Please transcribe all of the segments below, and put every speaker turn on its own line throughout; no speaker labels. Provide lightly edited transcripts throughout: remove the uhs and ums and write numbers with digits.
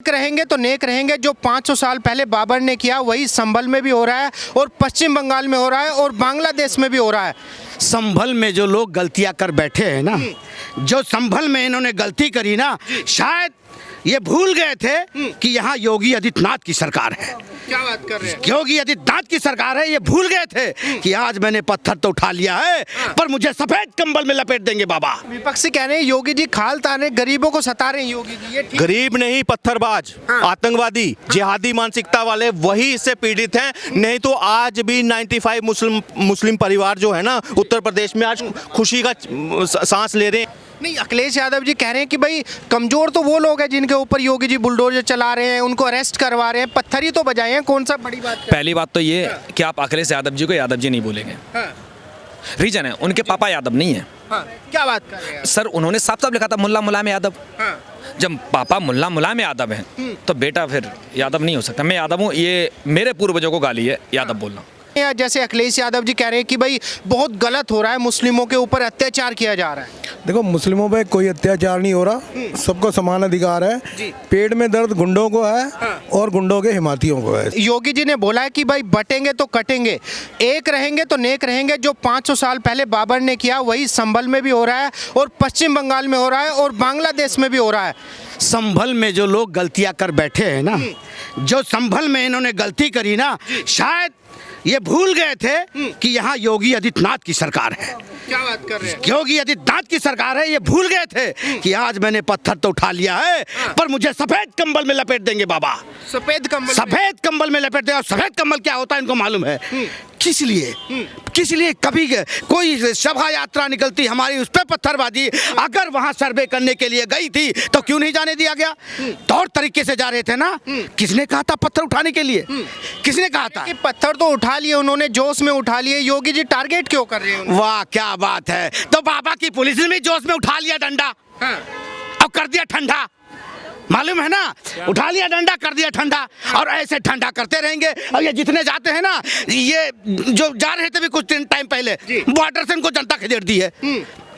रहेंगे तो नेक रहेंगे। जो 500 साल पहले बाबर ने किया वही संभल में भी हो रहा है और पश्चिम बंगाल में हो रहा है और बांग्लादेश में भी हो रहा है।
संभल में जो लोग गलतियां कर बैठे हैं ना, जो संभल में इन्होंने गलती करी ना, शायद ये भूल गए थे कि यहाँ योगी आदित्यनाथ की सरकार है।
क्या बात कर रहे हैं?
योगी आदित्यनाथ की सरकार है। ये भूल गए थे कि आज मैंने पत्थर तो उठा लिया है, पर मुझे सफेद कंबल में लपेट देंगे बाबा।
विपक्षी कह रहे हैं योगी जी खाल ताने गरीबों को सता रहे हैं। योगी जी ये ठीक
गरीब नहीं, पत्थरबाज, आतंकवादी, जिहादी मानसिकता वाले वही इससे पीड़ित हैं। नहीं तो आज भी 95 मुस्लिम परिवार जो है ना उत्तर प्रदेश में आज खुशी का सांस ले रहे हैं।
नहीं, अखिलेश यादव जी कह रहे हैं कि भाई कमजोर तो वो लोग हैं जिनके ऊपर योगी जी बुलडोजर चला रहे हैं, उनको अरेस्ट करवा रहे हैं, पत्थर ही तो बजाए हैं। कौन सा बड़ी बात है?
पहली बात तो ये कि आप अखिलेश यादव जी को यादव जी नहीं बोलेंगे। रीजन है उनके पापा यादव नहीं है।
क्या बात कर रहे हैं
सर, उन्होंने साफ साफ लिखा था मुल्ला मुलायम यादव। जब पापा मुल्ला मुलायम यादव हैं तो बेटा फिर यादव नहीं हो सकता। मैं यादव हूँ, ये मेरे पूर्वजों को गाली है यादव बोलना।
या जैसे अखिलेश यादव जी कह रहे हैं कि भाई बहुत गलत हो रहा है, मुस्लिमों के ऊपर अत्याचार किया जा रहा है।
देखो, मुस्लिमों पे कोई अत्याचार नहीं हो रहा, सबको समान अधिकार है। पेट में दर्द गुंडों को है और गुंडों के हिमातियों को है।
योगी जी ने बोला है कि भाई बटेंगे तो कटेंगे, एक रहेंगे तो नेक रहेंगे। जो 500 साल पहले बाबर ने किया वही संभल में भी हो रहा है और पश्चिम बंगाल में हो रहा है और बांग्लादेश में भी हो रहा है।
संभल में जो लोग गलतियां कर बैठे हैं ना, जो संभल में इन्होंने गलती करी ना, शायद ये भूल गए थे कि यहाँ योगी आदित्यनाथ की सरकार है।
क्या बात कर रहे हैं?
योगी आदित्यनाथ की सरकार है। ये भूल गए थे कि आज मैंने पत्थर तो उठा लिया है, पर मुझे सफेद कंबल में लपेट देंगे बाबा।
सफेद कंबल
में लपेट देंगे। और सफेद कंबल क्या होता है इनको मालूम है। किस लिए कभी कोई शोभा यात्रा निकलती हमारी, उस पर पत्थरबाजी, अगर वहां सर्वे करने के लिए गई थी तो क्यों नहीं जाने दिया गया? तौर तरीके से जा रहे थे ना। किसने कहा था पत्थर उठाने के लिए? किसने कहा था?
कि पत्थर तो उठा लिए उन्होंने, जोश में उठा लिए। योगी जी टारगेट क्यों कर रहे हैं?
वाह, क्या बात है। तो बाबा की पुलिस ने भी जोश में उठा लिया डंडा और कर दिया ठंडा। मालूम है ना, उठा लिया डंडा, कर दिया ठंडा। और ऐसे ठंडा करते रहेंगे। और ये जितने जाते हैं ना, ये जो जा रहे थे भी कुछ टाइम पहले, बॉर्डर से उनको जनता खदेड़ दी है।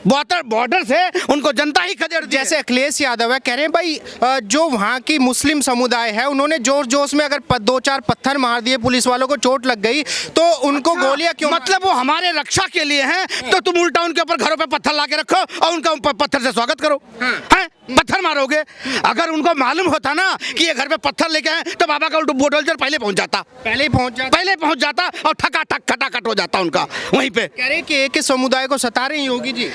बॉर्डर से उनको जनता ही खदेड़ दी।
जैसे अखिलेश यादव है कह रहे हैं भाई जो वहाँ की मुस्लिम समुदाय है उन्होंने जोश जोश में अगर 2-4 पत्थर मार दिए, पुलिस वालों को चोट लग गई तो उनको गोलियां क्यों?
मतलब वो हमारे रक्षा के लिए हैं, तो तुम उल्टा उनके ऊपर घरों पे पत्थर ला के रखो और उनका पत्थर से स्वागत करो। हैं? पत्थर मारोगे? अगर उनको मालूम होता ना कि ये घर पे पत्थर लेके आए तो बाबा का बुलडोजर पहले पहुंच जाता और ठकाठक खटाखट हो जाता उनका वहीं पे।
कह रहे हैं कि एक समुदाय को सता रहे हैं योगी जी।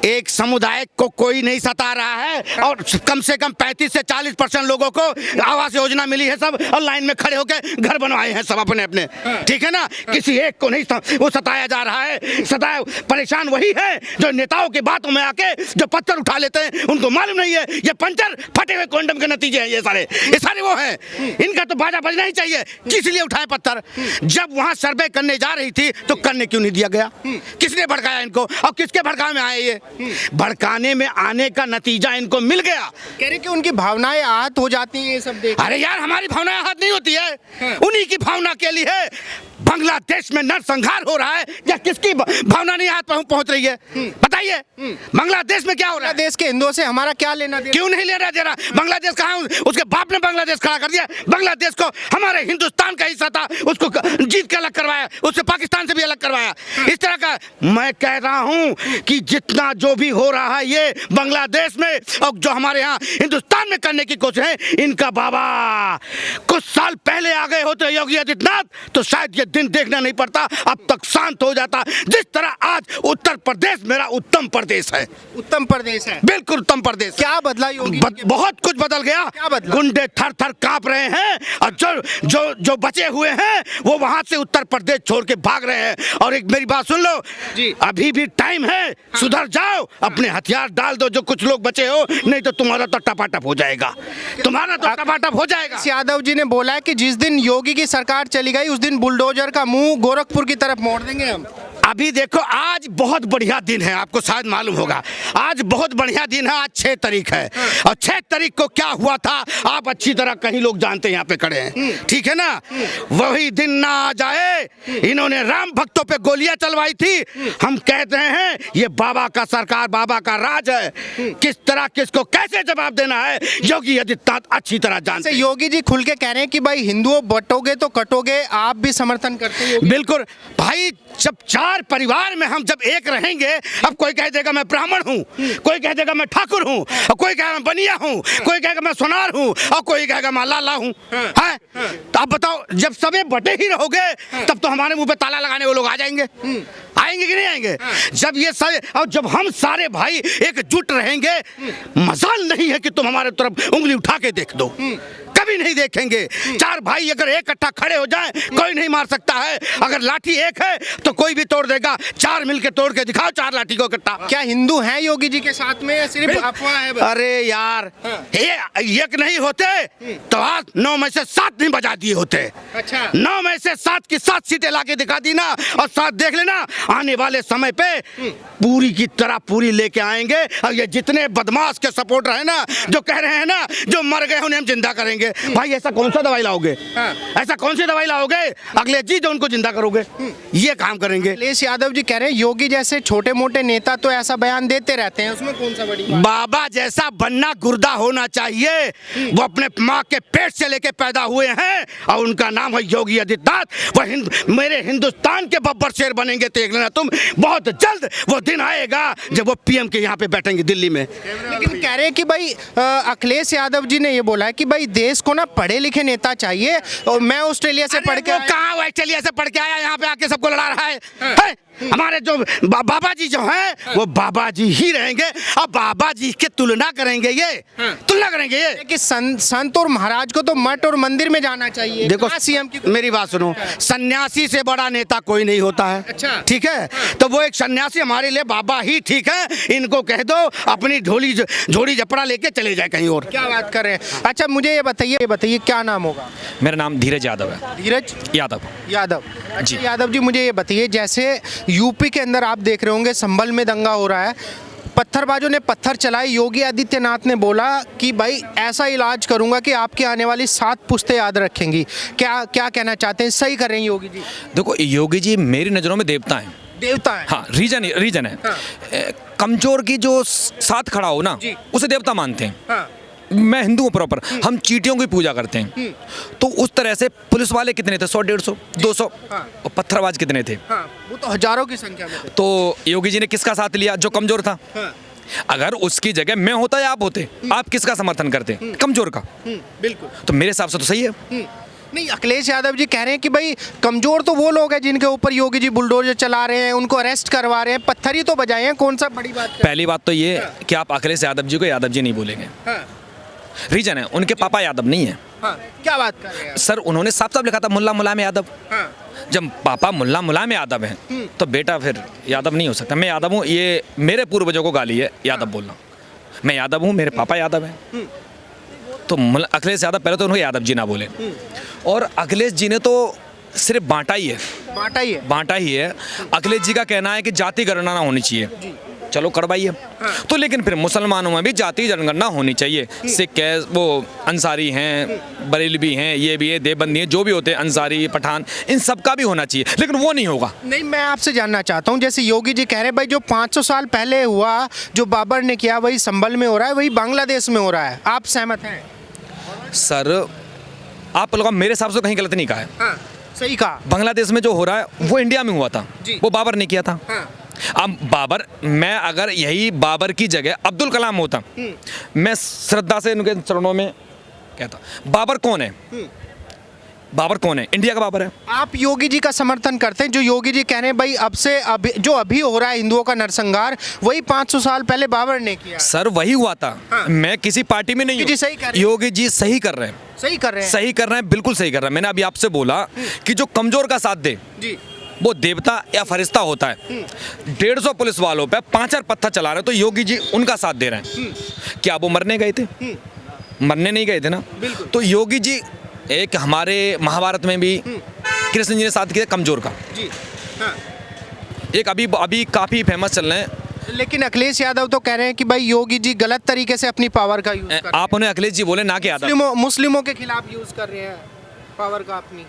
एक समुदाय को कोई नहीं सता रहा है और कम से कम 35 से 40% लोगों को आवास योजना मिली है सब, और लाइन में खड़े होकर घर बनवाए हैं सब अपने अपने। ठीक है ना, किसी एक को नहीं वो सताया जा रहा है। सताया परेशान वही है जो नेताओं की बातों में आके जो पत्थर उठा लेते हैं। उनको मालूम नहीं है ये पंचर फटे हुए कॉन्डम के नतीजे हैं। ये सारे वो हैं। इनका तो बाजा बजना ही चाहिए। किस लिए उठाए पत्थर? जब वहां सर्वे करने जा रही थी तो करने क्यों नहीं दिया गया? किसने भड़काया इनको और किसके भड़कावे में आए? ये भड़काने में आने का नतीजा इनको मिल गया।
कह रहे कि उनकी भावनाएं आहत हो जाती हैं ये सब देख।
अरे यार, हमारी भावनाएं आहत नहीं होती है। उन्हीं की भावना के लिए बांग्लादेश में नरसंहार हो रहा है। या किसकी भावना नहीं आहत पहुंच रही है? बताइए, बांग्लादेश में क्या हो रहा है?
देश के हिंदुओं से हमारा क्या लेना देना?
क्यों नहीं लेना देना? बांग्लादेश कहाँ? उसके बाप ने बांग्लादेश खड़ा कर दिया। बांग्लादेश को हमारे हिंदुस्तान का हिस्सा था, उसको जीत के अलग करवाया, उससे पाकिस्तान से भी अलग करवाया। इस तरह का मैं कह रहा हूं कि जितना जो भी हो रहा है ये बांग्लादेश में और जो हमारे यहाँ हिंदुस्तान में करने की कोशिश है, इनका बाबा कुछ साल पहले आ गए होते योगी आदित्यनाथ तो शायद ये दिन देखना नहीं पड़ता, अब तक शांत हो जाता। जिस तरह आज उत्तर प्रदेश मेरा उत्तम प्रदेश है।
उत्तम प्रदेश है,
बिल्कुल उत्तम प्रदेश।
क्या बदला योगी?
बहुत कुछ बदल गया।
क्या बदला?
गुंडे थर थर कांप रहे हैं और जो बचे हुए हैं वो वहां से उत्तर प्रदेश छोड़ के भाग रहे हैं। और एक मेरी बात सुन लो
जी,
अभी भी टाइम है, सुधर जाओ, अपने हथियार डाल दो जो कुछ लोग बचे हो, नहीं तो तुम्हारा तो टपाटप हो जाएगा।
यादव जी ने बोला है कि जिस दिन योगी की सरकार चली गई उस दिन बुलडोजर का मुंह गोरखपुर की तरफ मोड़ देंगे हम।
अभी देखो आज बहुत बढ़िया दिन है, आपको शायद मालूम होगा आज बहुत बढ़िया दिन है। आज 6 तारीख है और 6 तारीख को क्या हुआ था आप अच्छी तरह कहीं लोग जानते हैं, यहाँ पे खड़े हैं, ठीक है ना। वही दिन ना आ जाए, इन्होंने राम भक्तों पे गोलियां चलवाई थी। हम कहते हैं ये बाबा का सरकार, बाबा का राज है। किस तरह किसको कैसे जवाब देना है योगी आदित्यनाथ अच्छी तरह जानते हैं।
योगी जी खुल के कह रहे हैं कि भाई हिंदुओं बटोगे तो कटोगे, आप भी समर्थन करते हैं?
बिल्कुल भाई, जब 4 परिवार में हम जब एक रहेंगे, अब कोई कह देगा मैं ब्राह्मण हूँ, कोई कह देगा मैं ठाकुर हूँ, और कोई कहेगा मैं बनिया हूँ, कोई कहेगा मैं सोनार हूँ, और कोई कहेगा मैं लाला हूँ। हैं? तो अब बताओ, जब सबे बटे ही रहोगे तब तो हमारे मुंह पे ताला लगाने वो लोग आ जाएंगे, आएंगे कि नहीं आएंगे? जब ये सारे, और जब हम सारे भाई एकजुट रहेंगे, मजाल नहीं है कि तुम हमारे तरफ उंगली उठा के देख दो, कभी नहीं देखेंगे। 4 भाई अगर इकट्ठा खड़े हो जाएं, कोई नहीं मार सकता है। अगर लाठी एक है तो कोई भी तोड़ देगा, 4 मिलके तोड़ के दिखाओ 4 लाठी को इकट्ठा।
क्या हिंदू हैं योगी जी के साथ में या सिर्फ अफवाह है?
अरे यार, ये एक नहीं होते तो आज 9 में से 7 नहीं बजा दिए होते।
अच्छा।
9 में से 7 की 7 सीटें लाके दिखा दी ना, और 7 देख लेना आने वाले समय पे पूरी की तरह पूरी लेके आएंगे। और ये जितने बदमाश के सपोर्टर है ना, जो कह रहे हैं ना जो मर गए उन्हें हम जिंदा करेंगे, भाई ऐसा कौन सा दवाई लाओगे? ऐसा कौन सी दवाई लाओगे अगले जी जो उनको जिंदा करोगे? ये काम करेंगे।
अखिलेश यादव जी कह रहे हैं योगी जैसे छोटे मोटे नेता तो ऐसा बयान देते रहते हैं, उसमें कौन सा बड़ी बात?
बाबा जैसा बनना गुर्दा होना चाहिए। वो अपने माँ के पेट से लेके पैदा हुए हैं और उनका नाम है योगी आदित्यनाथ। वह मेरे हिंदुस्तान के बब्बर शेर बनेंगे, देख लेना तुम। बहुत जल्द वो दिन आएगा जब वो पीएम के यहाँ पे बैठेंगे दिल्ली में।
लेकिन कह रहे हैं कि भाई अखिलेश यादव जी ने ये बोला है कि भाई देश को ना पढ़े लिखे नेता चाहिए, और मैं ऑस्ट्रेलिया से पढ़ के
कहाँ ऑस्ट्रेलिया से पढ़ के आया, यहाँ पे आके सबको लड़ा रहा है? हमारे जो बाबा जी जो हैं वो बाबा जी ही रहेंगे, और बाबा जी के तुलना करेंगे, ये तुलना करेंगे ये
कि संत और महाराज को तो मठ और मंदिर में जाना चाहिए।
देखो
सीएम की
मेरी बात सुनो, सन्यासी से बड़ा नेता कोई नहीं होता है।
अच्छा।
ठीक है, तो वो एक सन्यासी हमारे लिए बाबा ही ठीक है। इनको कह दो अपनी झोली झपड़ा लेके चले जाए कहीं और।
क्या बात कर रहे हैं? अच्छा मुझे ये बताइए क्या नाम होगा?
मेरा नाम धीरज यादव है।
धीरज
यादव
यादव।
जी।
अच्छा यादव जी मुझे ये बताइए, जैसे यूपी के अंदर आप देख रहे होंगे संभल में दंगा हो रहा है, पत्थरबाजों ने पत्थर चलाए, योगी आदित्यनाथ ने बोला कि भाई ऐसा इलाज करूंगा कि आपकी आने वाली 7 पुश्तें याद रखेंगी। क्या कहना चाहते हैं? सही कर रहे हैं योगी जी?
देखो, योगी जी मेरी नज़रों में देवता हैं।
देवता है?
हाँ, रीजन है।
हाँ।
कमजोर की जो साथ खड़ा हो ना, उसे देवता मानते हैं।
हाँ।
मैं हिंदू हूँ प्रॉपर, हम चींटियों की पूजा करते हैं। तो उस तरह से पुलिस वाले कितने थे? 100, 150, 200।
हाँ।
और पत्थरबाज कितने थे?
हाँ, वो तो हजारों की संख्या में थे।
तो योगी जी ने किसका साथ लिया? जो कमजोर था।
हाँ।
अगर उसकी जगह मैं होता या आप होते, आप किसका समर्थन करते? कमजोर का।
बिल्कुल।
तो मेरे हिसाब से तो सही है।
नहीं, अखिलेश यादव जी कह रहे हैं कि भाई कमजोर तो वो लोग हैं जिनके ऊपर योगी जी बुलडोजर चला रहे हैं, उनको अरेस्ट करवा रहे हैं, पत्थर ही तो बजाए हैं, कौन सा बड़ी बात है?
पहली बात तो ये कि आप अखिलेश यादव जी को यादव जी नहीं बोलेंगे।
हाँ।
रीजन है, उनके पापा यादव नहीं है।
हाँ। क्या बात कर रहे हैं?
सर, उन्होंने साफ साफ लिखा था मुल्ला मुलायम यादव।
हाँ।
जब पापा मुल्ला मुलायम यादव हैं तो बेटा फिर यादव नहीं हो सकता। मैं यादव हूँ, ये मेरे पूर्वजों को गाली है यादव बोलना। मैं यादव हूँ, मेरे पापा यादव हैं। तो अखिलेश यादव पहले तो उन्हें यादव जी ना बोले। और अखिलेश जी ने तो सिर्फ बांटा ही है। अखिलेश जी का कहना है कि जाति गणना ना होनी चाहिए। चलो करवाइए। तो लेकिन फिर मुसलमानों में भी जाति जनगणना होनी चाहिए। सिख है, वो अंसारी हैं, बरेलवी हैं, ये भी है, देवबंदी हैं, जो भी होते हैं, अंसारी, पठान, इन सब का भी होना चाहिए। लेकिन वो नहीं होगा।
नहीं, मैं आपसे जानना चाहता हूँ, जैसे योगी जी कह रहे हैं भाई जो 500 साल पहले हुआ, जो बाबर ने किया, वही संभल में हो रहा है, वही बांग्लादेश में हो रहा है। आप सहमत हैं?
सर, आप लोग मेरे हिसाब से कहीं गलत नहीं कहा है।
हाँ, सही कहा।
बांग्लादेश में जो हो रहा है वो इंडिया में हुआ था, वो बाबर ने किया था।
हाँ।
अब बाबर, मैं अगर यही बाबर की जगह अब्दुल कलाम होता, मैं श्रद्धा से उनके चरणों में कहता, बाबर कौन है? बाबर कौन है? इंडिया का बाबर है।
आप योगी जी का समर्थन करते हैं? जो योगी जी कह रहे हैं भाई अब से जो अभी हो रहा है हिंदुओं का नरसंहार, वही 500 साल पहले बाबर ने किया।
सर, वही हुआ था।
हाँ।
मैं किसी पार्टी में नहीं हूं।
जी सही कर रहे हैं।
योगी जी सही कर रहे हैं।
सही कर रहे हैं।
सही कर रहे हैं, बिल्कुल सही कर रहे हैं। मैंने अभी आपसे बोला कि जो कमजोर का साथ दे
जी,
वो देवता या फरिश्ता होता है। 150 पुलिस वालों पे 5 पत्थर चला रहे हैं, तो योगी जी उनका साथ दे रहे हैं। क्या वो मरने गए थे? मरने नहीं गए थे ना। तो योगी जी, एक हमारे महाभारत में भी कृष्ण जी ने साथ किया कमजोर का।
जी। हाँ।
एक अभी अभी काफ़ी फेमस चल रहे हैं।
लेकिन अखिलेश यादव तो कह रहे हैं कि भाई योगी जी गलत तरीके से अपनी पावर का यूज कर रहे हैं।
आप उन्हें अखिलेश जी बोले ना कि यादव।
मुस्लिमों के खिलाफ यूज कर रहे हैं पावर का अपनी।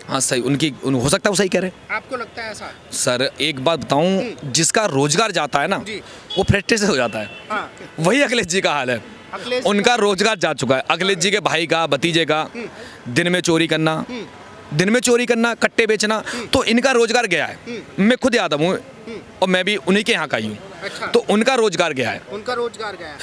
हाँ सही, हो सकता है वो सही कह रहे हैं।
आपको लगता है ऐसा?
सर एक बात बताऊं, जिसका रोजगार जाता है ना
जी।
वो फ्रस्ट्रेट से हो जाता है।
हाँ।
वही अखिलेश जी का हाल है।
अखिलेश जी
उनका रोजगार जा चुका है, अखिलेश जी के भाई का, भतीजे का। दिन में चोरी करना, कट्टे बेचना, तो इनका रोजगार गया है। मैं खुद यादव हूँ और मैं भी उन्हीं के यहाँ का ही हूँ।
अच्छा।
तो उनका रोजगार गया है।
उनका रोजगार गया है।